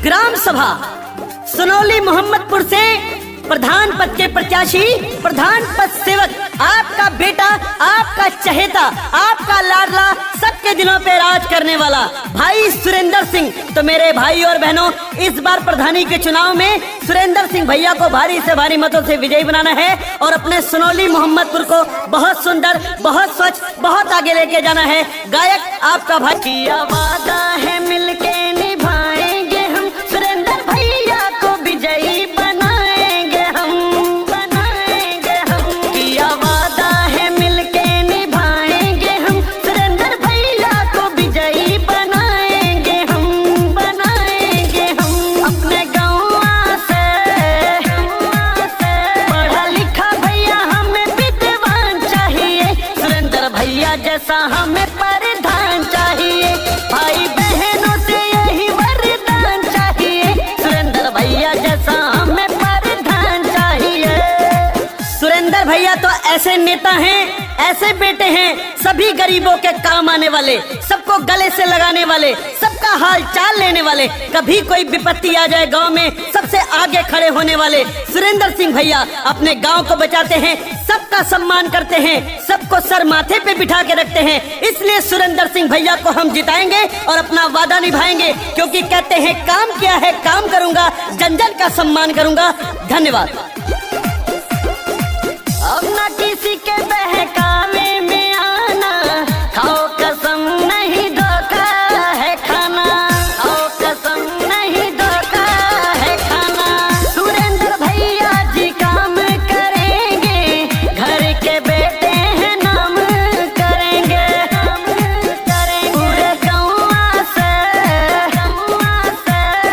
Gram सभा सुनौली मोहम्मदपुर से प्रधान पद के प्रत्याशी, प्रधान पद सेवक, आपका बेटा, आपका चहेता, आपका लाडला, सबके दिलों पे राज करने वाला भाई सुरेंद्र सिंह। तो मेरे भाई और बहनों, इस बार प्रधानी के चुनाव में सुरेंद्र सिंह भैया को भारी से भारी मतों से विजयी बनाना है और अपने सुनौली मोहम्मदपुर को बहुत सुंदर, बहुत स्वच्छ, बहुत आगे लेके जाना है। गायक आपका भाई। किया वादा है मिलके निभाएंगे हम, सुरेंद्र भैया को विजयी बनाएंगे हम, बनाएंगे हम। किया वादा है मिलके निभाएंगे हम, सुरेंद्र भैया को विजयी बनाएंगे हम, बनाएंगे हम। अपने गाँव से पढ़ा लिखा भैया हमें विद्वान चाहिए, सुरेंद्र भैया जैसा हमें प्रधान चाहिए। भाई बहनों से यही वरदान चाहिए, सुरेंद्र भैया जैसा हमें प्रधान चाहिए। सुरेंद्र भैया तो ऐसे नेता हैं, ऐसे बेटे हैं, सभी गरीबों के काम आने वाले, सबको गले से लगाने वाले, सबका हाल चाल लेने वाले। कभी कोई विपत्ति आ जाए गांव में, सबसे आगे खड़े होने वाले सुरेंद्र सिंह भैया अपने गांव को बचाते हैं, सबका सम्मान करते हैं, सबको सर माथे पे बिठा के रखते हैं। इसलिए सुरेंद्र सिंह भैया को हम जिताएंगे और अपना वादा निभाएंगे, क्योंकि कहते हैं काम किया है काम करूंगा, जन जन का सम्मान करूंगा। धन्यवाद। अब न किसी के बहकावे में आना, खाओ कसम नहीं धोखा है खाना, खाओ कसम नहीं धोखा है खाना। सुरेंद्र भैया जी काम करेंगे, घर के बेटे हैं नाम करेंगे, नाम करेंगे। पूरे गाँव से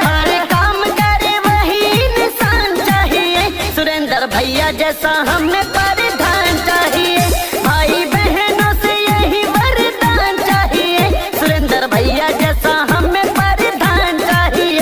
हर काम करे वही इंसान चाहिए, सुरेंद्र भैया जैसा हमें प्रधान चाहिए। भाई बहनों से यही वरदान चाहिए, सुरेंद्र भैया जैसा हमें प्रधान चाहिए।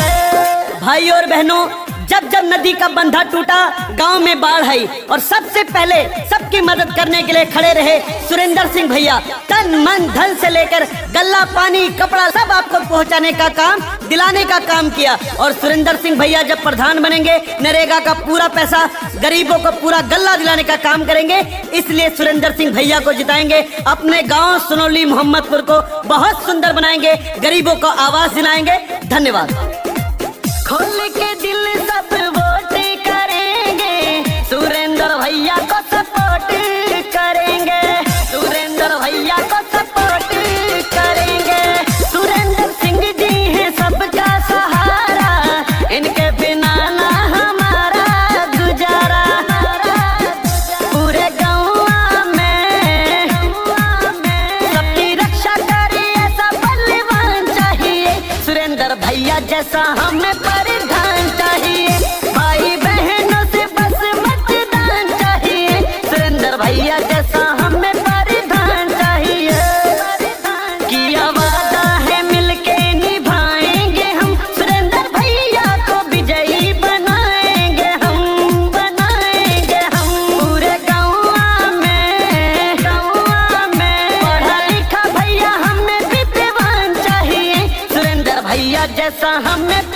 भाई और बहनों, जब जब नदी का बंधा टूटा, गांव में बाढ़ आई और सबसे पहले सबकी मदद करने के लिए खड़े रहे सुरेंद्र सिंह भैया। तन मन धन से लेकर गल्ला, पानी, कपड़ा सब आपको पहुंचाने का काम, दिलाने का काम किया। और सुरेंद्र सिंह भैया जब प्रधान बनेंगे, नरेगा का पूरा पैसा गरीबों को पूरा गल्ला दिलाने का काम करेंगे। इसलिए सुरेंद्र सिंह भैया को जिताएंगे, अपने गाँव सुनौली मोहम्मदपुर को बहुत सुंदर बनाएंगे, गरीबों को आवाज दिलाएंगे। धन्यवाद। खोल के दिल सब वोट करेंगे, सुरेंद्र भैया को सपोर्ट करेंगे, सुरेंद्र भैया को सपोर्ट करेंगे। सुरेंद्र सिंह जी हैं सबका सहारा, इनके बिना ना हमारा गुजारा। पूरे गाँव में सबकी रक्षा करे ऐसा बलवान चाहिए, सुरेंद्र भैया जैसा हमें प्रधान चाहिए। भाई बहनों से बस मतदान चाहिए, सुरेंद्र भैया जैसा हमें प्रधान चाहिए। किया वादा है मिलके निभाएंगे हम, सुरेंद्र भैया को विजयी बनाएंगे हम, बनाएंगे हम। पूरे गाँव में पढ़ा लिखा भैया हमें विद्वान चाहिए, सुरेंद्र भैया जैसा हमें